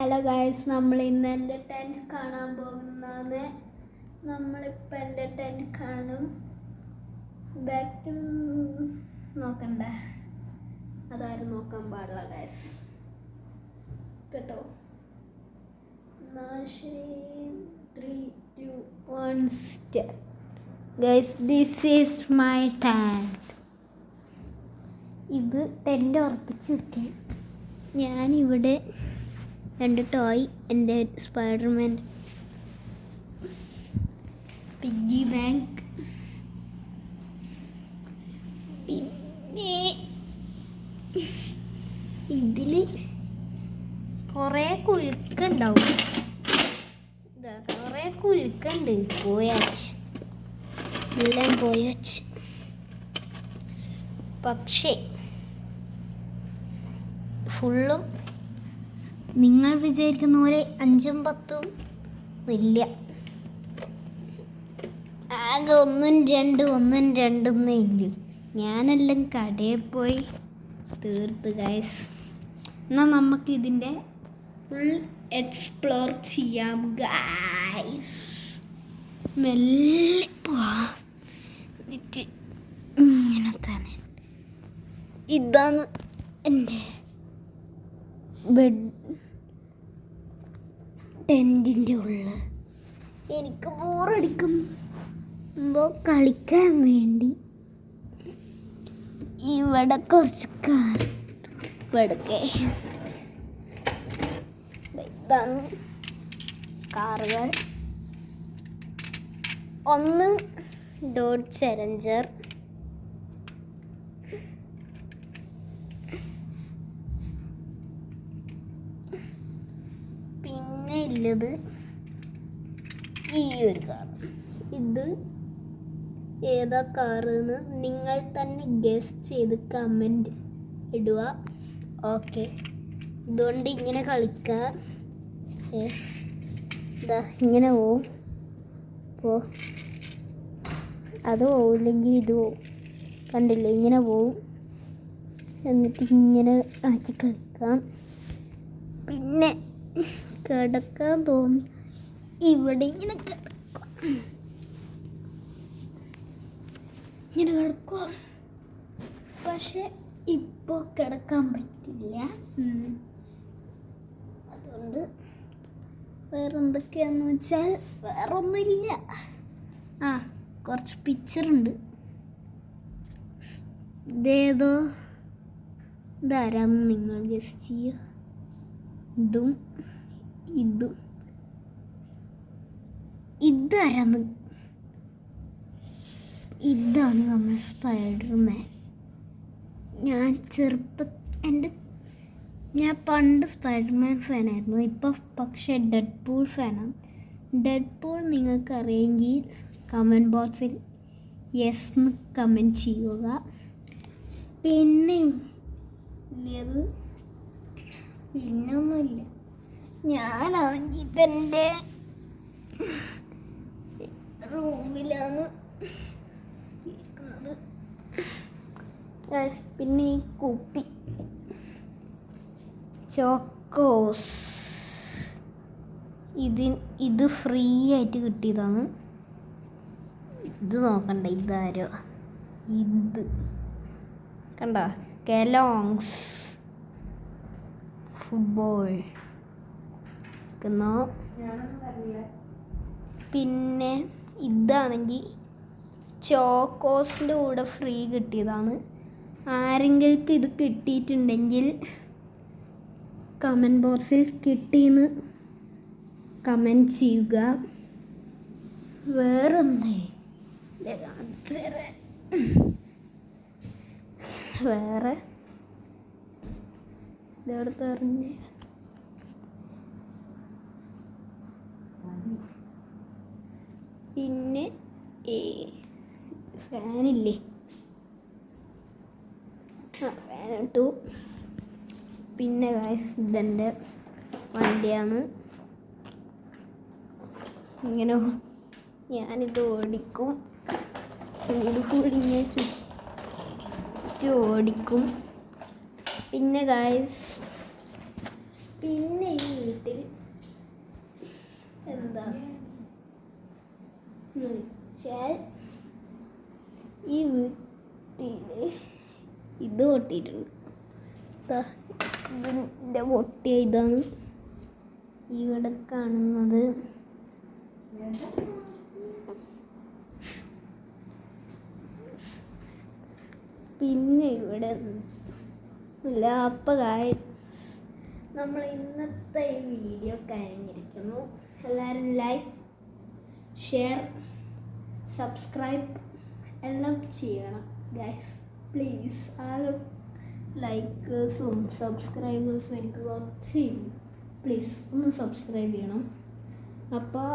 Hello guys, നമ്മൾ ഇന്ന് എൻ്റെ ടെൻറ്റ് കാണാൻ പോകുന്നത്. നമ്മളിപ്പോൾ എൻ്റെ ടെൻറ്റ് കാണും. ബാക്കിൽ നോക്കണ്ട, അതാരും നോക്കാൻ പാടില്ല ഗായ്സ്, കേട്ടോ. ശരി, 3, 2, 1 start. Guys, this is my tent. ഇത് ടെൻറ്റ് ഉറപ്പിച്ച് വെക്കാൻ ഞാനിവിടെ 2 ടോയ്, എൻ്റെ സ്പൈഡർമാൻ പിഗ്ഗി ബാങ്ക്, പിന്നെ ഇതിൽ കുറേ കുലുക്കുണ്ടാവും. ഇതാ കുറേ കുലുക്കുണ്ട്. പോയാച്ച് എല്ലാം പോയാച്ച്. പക്ഷേ ഫുള്ളും നിങ്ങൾ വിചാരിക്കുന്ന പോലെ 5ഉം 10ഉം ഇല്ല. ആകെ 1ഉം 2ഉം ഇല്ല. ഞാനെല്ലാം കടയിൽ പോയി തീർത്ത് ഗൈസ്. എന്നാൽ നമുക്കിതിൻ്റെ ഫുൾ എക്സ്പ്ലോർ ചെയ്യാം ഗൈസ്. മെല്ലെ പോവാം. എന്നിട്ട് ഇങ്ങനെ തന്നെ. ഇതാണ് എൻ്റെ ബെഡ്, ടെൻറ്റിൻ്റെ ഉള്ളിൽ. എനിക്ക് ബോറടിക്കുമ്പോൾ കളിക്കാൻ വേണ്ടി ഇവിടെ കുറച്ച് ഇവിടൊക്കെ ഇതാണ് കാറുകൾ. ഒന്ന് ഡോഡ്ജ് ചലഞ്ചർ, പിന്നെ ഉള്ളത് ഈ ഒരു കാർ. ഇത് ഏതാ കാറെന്ന് നിങ്ങൾ തന്നെ ഗസ് ചെയ്ത് കമൻറ്റ് ഇടുക. ഓക്കെ, ഇതുകൊണ്ട് ഇങ്ങനെ കളിക്കുക. ഇതാ ഇങ്ങനെ പോവും. അത് പോവില്ലെങ്കിൽ ഇത് പോവും. കണ്ടില്ലേ, ഇങ്ങനെ പോവും. എന്നിട്ട് ഇങ്ങനെ ആക്കി കളിക്കാം. പിന്നെ കിടക്കാൻ തോന്നി ഇവിടെ ഇങ്ങനെ കിടക്കുക. പക്ഷെ ഇപ്പോൾ കിടക്കാൻ പറ്റില്ല. അതുകൊണ്ട് വേറെന്തൊക്കെയാന്ന് വെച്ചാൽ വേറൊന്നുമില്ല. കുറച്ച് പിക്ചറുണ്ട്. ഇതാരാന്ന് നിങ്ങൾ ഗസ് ചെയ്യുക. ഇതാരാന്ന്? ഇതാണ് നമ്മൾ സ്പൈഡർമാൻ. ഞാൻ പണ്ട് സ്പൈഡർമാൻ ഫാനായിരുന്നു. ഇപ്പോൾ പക്ഷേ ഡെഡ്പൂൾ ഫാനാണ്. ഡെഡ്പൂൾ നിങ്ങൾക്ക് അറിയെങ്കിൽ കമൻറ്റ് ബോക്സിൽ യെസ് എന്ന് കമൻറ്റ് ചെയ്യുക. പിന്നൊന്നുമില്ല. ഞാനാണെങ്കിൽ ഇതെൻ്റെ റൂമിലാണ് ഇരിക്കുന്നത്. പിന്നെ ഈ കുപ്പി ചോക്കോസ്, ഇത് ഫ്രീ ആയിട്ട് കിട്ടിയതാണ്. ഇത് നോക്കണ്ട, ഇതാരോ ഇത് കണ്ട, കെലോങ്സ് ഫുട്ബോൾ. പിന്നെ ഇതാണെങ്കിൽ ചോക്കോസിൻ്റെ കൂടെ ഫ്രീ കിട്ടിയതാണ്. ആരെങ്കിലും ഇത് കിട്ടിയിട്ടുണ്ടെങ്കിൽ കമൻറ്റ് ബോക്സിൽ കിട്ടിയെന്ന് കമൻറ്റ് ചെയ്യുക. വേറെ ഇതെടുത്ത് എറിഞ്ഞ് പിന്നെ ഫാനില്ലേ, ഫാൻ ഇട്ടു. പിന്നെ ഗൈസ്, ഇതെൻ്റെ വണ്ടിയാണ്. ഇങ്ങനെ ഞാനിത് ഓടിക്കും. ഇത് ഫുള്ളിങ്ങനെ ചുറ്റും ഓടിക്കും. പിന്നെ ഗൈസ്, പിന്നെ ഈ വീട്ടിൽ എന്താ വെച്ചാൽ ഈ വീട്ടിൽ ഇത് പൊട്ടിയിട്ടുണ്ട്. ഇതിൻ്റെ പൊട്ടിയ ഇതാണ് ഇവിടെ കാണുന്നത്. പിന്നെ ഇവിടെ നമ്മൾ ഇന്നത്തെ ഈ വീഡിയോ കഴിഞ്ഞിരിക്കുന്നു. എല്ലാവരും ലൈക്ക്, ഷെയർ, സബ്സ്ക്രൈബ് എല്ലാം ചെയ്യണം ഗൈസ്. പ്ലീസ് ആരും ലൈക്കേഴ്സും സബ്സ്ക്രൈബേഴ്സും എനിക്ക് കുറച്ച് പ്ലീസ് ഒന്ന് സബ്സ്ക്രൈബ് ചെയ്യണം. അപ്പോൾ